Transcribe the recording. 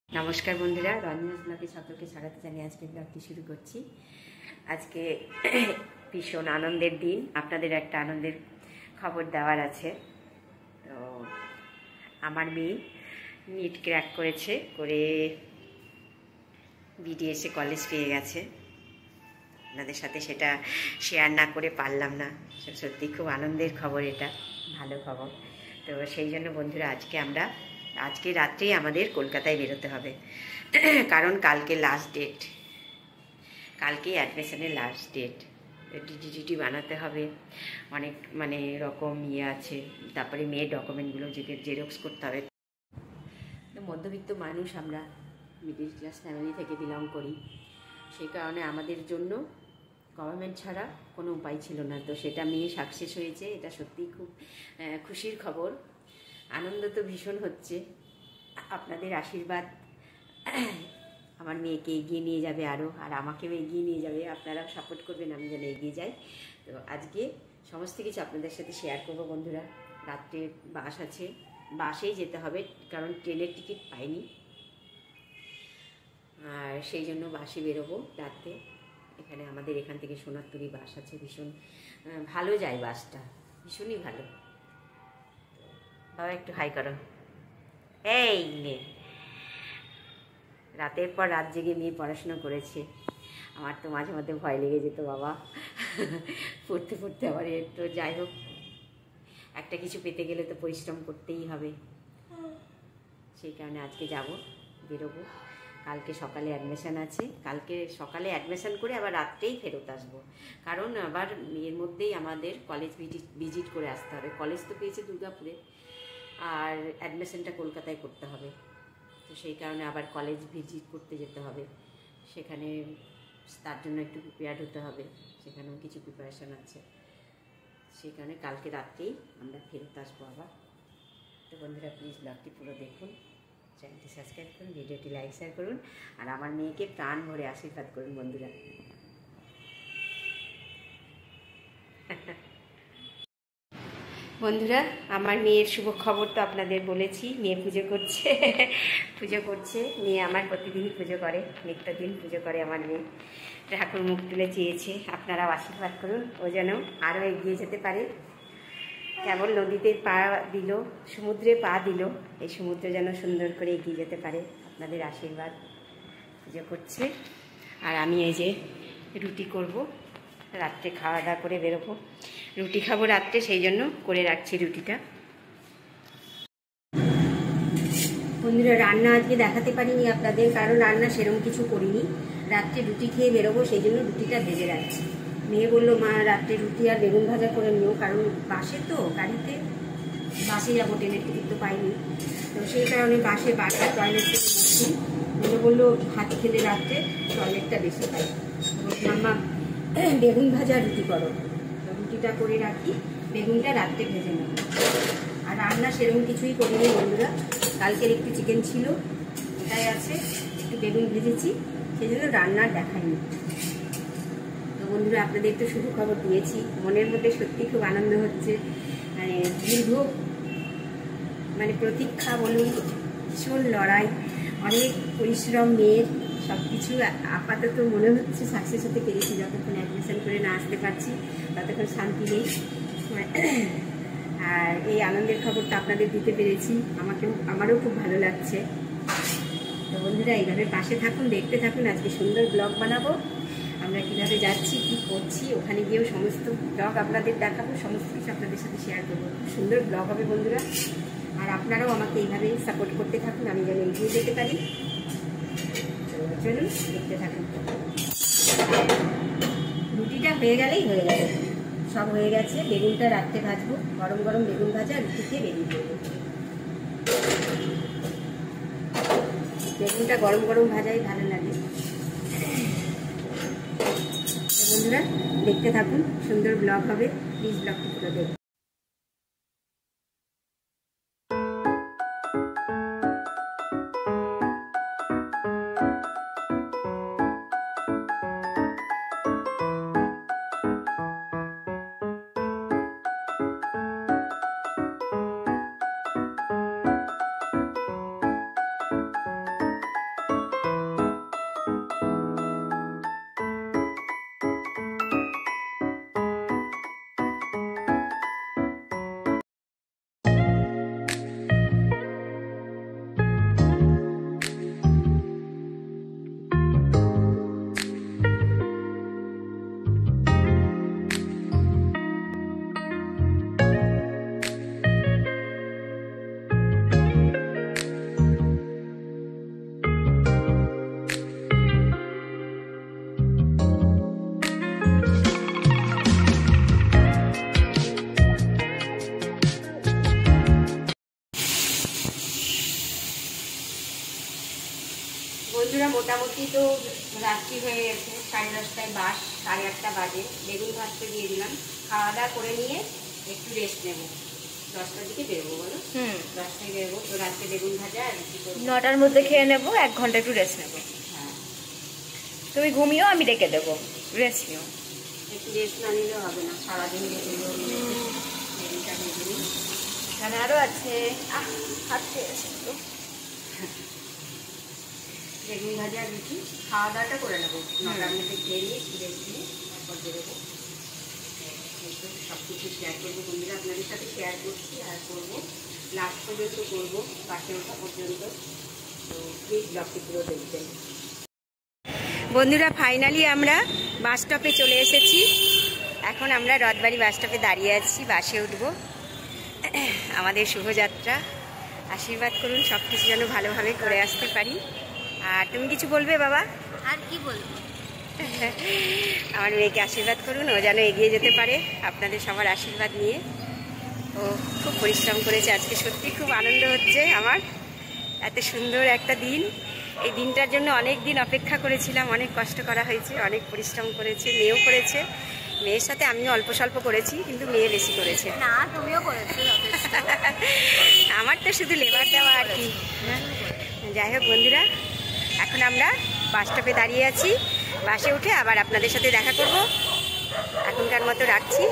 নমস্কার বন্ধুরা, রঞ্জনা ব্লগে সকলকে স্বাগত জানিয়ে আজকে ব্লগটি শুরু করছি। আজকে ভীষণ আনন্দের দিন, আপনাদের একটা আনন্দের খবর দেওয়ার আছে। তো আমার মেয়ে নিট ক্র্যাক করে বিডিএসে কলেজ পেয়ে গেছে। আপনাদের সাথে সেটা শেয়ার না করে পারলাম না। সত্যি খুব আনন্দের খবর, এটা ভালো খবর। তো সেই জন্য বন্ধুরা আজকে রাত্রেই আমাদের কলকাতায় বেরোতে হবে, কারণ কালকে লাস্ট ডেট, কালকেই অ্যাডমিশনের লাস্ট ডেট। ডিডি বানাতে হবে, অনেক রকম আছে। তারপরে মেয়ের ডকুমেন্টগুলো জেরক্স করতে হবে। মধ্যবিত্ত মানুষ আমরা, মিডিল ক্লাস ফ্যামিলি থেকে বিলং করি, সেই কারণে আমাদের জন্য গভর্নমেন্ট ছাড়া কোনো উপায় ছিল না। তো সেটা মেয়ে সাকসেস হয়েছে, এটা সত্যিই খুব খুশির খবর। আনন্দ তো ভীষণ হচ্ছে। আপনাদের আশীর্বাদ আমার মেয়েকে এগিয়ে নিয়ে যাবে আরও, আর আমাকেও এগিয়ে নিয়ে যাবে। আপনারাও সাপোর্ট করবেন আমি যেন এগিয়ে যাই। তো আজকে সমস্ত কিছু আপনাদের সাথে শেয়ার করবো বন্ধুরা। রাত্রে বাস আছে, বাসেই যেতে হবে, কারণ ট্রেনের টিকিট পাইনি, আর সেই জন্য বাসে বেরোবো রাত্রে। এখানে আমাদের এখান থেকে সোনারতরী বাস আছে, ভীষণ ভালো যায় বাসটা, ভীষণই ভালো। বাবা একটু হাই করো। এই নে, রাতের পর রাত জেগে মেয়ে পড়াশোনা করেছে। আমার তো মাঝে মধ্যে ভয় লেগে যেত বাবা, পড়তে পড়তে আবার। তো যাই হোক, একটা কিছু পেতে গেলে তো পরিশ্রম করতেই হবে। সেই কারণে আজকে বেরোবো। কালকে সকালে অ্যাডমিশান আছে, কালকে সকালে অ্যাডমিশান করে আবার রাত্রেই ফেরত আসবো, কারণ আবার এর মধ্যেই আমাদের কলেজ ভিজিট করে আসতে হবে। কলেজ তো পেয়েছে দুর্গাপুরে, আর অ্যাডমিশনটা কলকাতায় করতে হবে। তো সেই কারণে আবার কলেজ ভিজিট করতে যেতে হবে, সেখানে তার জন্য একটু প্রিপেয়ার্ড হতে হবে, সেখানেও কিছু প্রিপারেশান আছে। সেই কারণে কালকে রাত্রেই আমরা ফেরত আসবো আবার। তো বন্ধুরা প্লিজ ব্লগটি পুরো দেখুন, চ্যানেলটি সাবস্ক্রাইব করুন, ভিডিওটি লাইক শেয়ার করুন, আর আমার মেয়েকে প্রাণ ভরে আশীর্বাদ করুন বন্ধুরা। বন্ধুরা, আমার মেয়ের শুভ খবর তো আপনাদের বলেছি। মেয়ে পুজো করছে। মেয়ে আমার প্রতিদিনই পুজো করে, নিত্যদিন পুজো করে আমার মেয়ে। ঠাকুর মুখ তুলে চেয়েছে, আপনারাও আশীর্বাদ করুন ও যেন আরও এগিয়ে যেতে পারে। কেবল নদীতে পা দিল, সমুদ্রে পা দিল, এই সমুদ্র যেন সুন্দর করে এগিয়ে যেতে পারে। আপনাদের আশীর্বাদ। পুজো করছে, আর আমি এই যে রুটি করব, রাত্রে খাওয়া দাওয়া করে বেরোবো। রুটি খাবো রাত্রে, সেই জন্য করে রাখছি রুটিটা। বন্ধুরা, রান্না আজকে দেখাতে পারিনি আপনাদের, কারণ রান্না সেরকম কিছু করিনি। রাত্রে রুটি খেয়ে বেরোবো, সেই জন্য রুটিটা ভেজে রাখছি। মেয়ে বললো, মা রাত্রে রুটি আর বেগুন ভাজা করে নিও, কারণ বাসে তো গাড়িতে বাসে যাবো, ট্রেনের টিকিট তো পাইনি। তো সেই কারণে বাসে টয়লেট থেকে বসছি। মেয়ে বললো ভাত খেলে রাত্রে টয়লেটটা বেশি পাই, মাম্মা বেগুন ভাজা রুটি করো। তো রুটিটা করে রাখি, বেগুনটা রাত্রে ভেজে নেব। আর রান্না সেরকম কিছুই করিনি বন্ধুরা। কালকের একটু চিকেন ছিল, ওটাই আছে, একটু বেগুন ভেজেছি, সেই জন্য রান্না দেখাইনি। তো বন্ধুরা, আপনাদের তো শুভ খবর দিয়েছি, মনের মধ্যে সত্যি খুব আনন্দ হচ্ছে। দীর্ঘ প্রতীক্ষা বলুন, ভীষণ লড়াই, অনেক পরিশ্রম মেয়ের, সব কিছু আপাতত মনে হচ্ছে সাকসেস হতে পেরেছি। যতক্ষণ অ্যাডমিশন করে না আসতে পারছি ততক্ষণ শান্তি নেই। আর এই আনন্দের খবরটা আপনাদের দিতে পেরেছি, আমারও খুব ভালো লাগছে। তো বন্ধুরা, এইভাবে পাশে থাকুন, দেখতে থাকুন। আজকে সুন্দর ব্লগ বানাবো, আমরা কীভাবে যাচ্ছি, কী করছি, ওখানে গিয়েও সমস্ত ব্লগ আপনাদের দেখাবো, সমস্ত কিছু আপনাদের সাথে শেয়ার করবো। সুন্দর ব্লগ হবে বন্ধুরা, আর আপনারাও আমাকে এইভাবেই সাপোর্ট করতে থাকুন, আমি যেন এগিয়ে যেতে পারি। তো চলুন দেখতে থাকুন। রুটিটা হয়ে গেলেই হয়ে গেল, সব হয়ে গেছে। বেগুনটা রাত্রে ভাজবো, গরম গরম বেগুন ভাজা রুটিতে বেরিয়ে দেবো। বেগুনটা গরম গরম ভাজাই ভালো লাগে। বন্ধুরা দেখতে থাকুন, সুন্দর ব্লগ হবে, প্লিজ ব্লগটি পুরো দেখুন। বন্ধুরা মোটামুটি তো রাত্রি হয়ে গেছে, 10:30টায় বাস, 8:30 বাজে। বেগুন ভাজতে দিয়ে দিলাম, খাওয়া দাওয়া করে নিয়ে একটু রেস্ট নেবো। 10টার দিকে বেরোবো, বলো? 10টায় বেরোবো, তো রাত্রে বেগুন ভাজা আর রুটি করবো। 9টার মধ্যে খেয়ে নেবো, 1 ঘন্টা একটু রেস্ট নেবো। হ্যাঁ, তুমি ঘুমিও, আমি ডেকে দেবো, রেস্ট নিও। একটু রেস্ট না নিলেও হবে না, সারাদিন বেগুনটা ভেজে নিই। এখানে আরও আছে, হাতে আছে তো। বেগুন ভাজা আর রুটি, খাওয়া দাওয়াটা করে নেবো। 9টার মধ্যে খেয়ে নিয়ে একটু রেস্ট নিয়ে তারপর বেরোবো। সব কিছু শেয়ার করবো বন্ধুরা, আপনাদের সাথে শেয়ার করছি আর করবো, লাস্ট পর্যন্ত করবো, বাসে ওঠা পর্যন্ত। তো প্লিজ ব্লগটি পুরো দেখবেন। বন্ধুরা ফাইনালি আমরা বাস স্টপে চলে এসেছি। এখন আমরা রথবাড়ি বাস স্টপে দাঁড়িয়ে আছি, বাসে উঠবো। আমাদের শুভযাত্রা, আশীর্বাদ করুন সব কিছু যেন ভালোভাবে করে আসতে পারি। আর তুমি কিছু বলবে বাবা? আর কি বলবো, আমার মেয়েকে আশীর্বাদ করুন, ও যেন এগিয়ে যেতে পারে আপনাদের সবার আশীর্বাদ নিয়ে। ও খুব পরিশ্রম করেছে আজকে, সত্যি খুব আনন্দ হচ্ছে আমার। এত সুন্দর একটা দিন, এই দিনটার জন্য অনেক দিন অপেক্ষা করেছিলাম, অনেক কষ্ট করা হয়েছে, অনেক পরিশ্রম করেছে, মেয়েও করেছে। মেয়ের সাথে আমিও অল্প স্বল্প করেছি, কিন্তু মেয়ে বেশি করেছে। না তুমিও করেছো আমার তো শুধু লেবার দেওয়া আর কি। যাই হোক বন্ধুরা, এখন আমরা বাস স্টপে দাঁড়িয়ে আছি, বাসে উঠে আবার আপনাদের সাথে দেখা করব। এখনকার মতো রাখছি।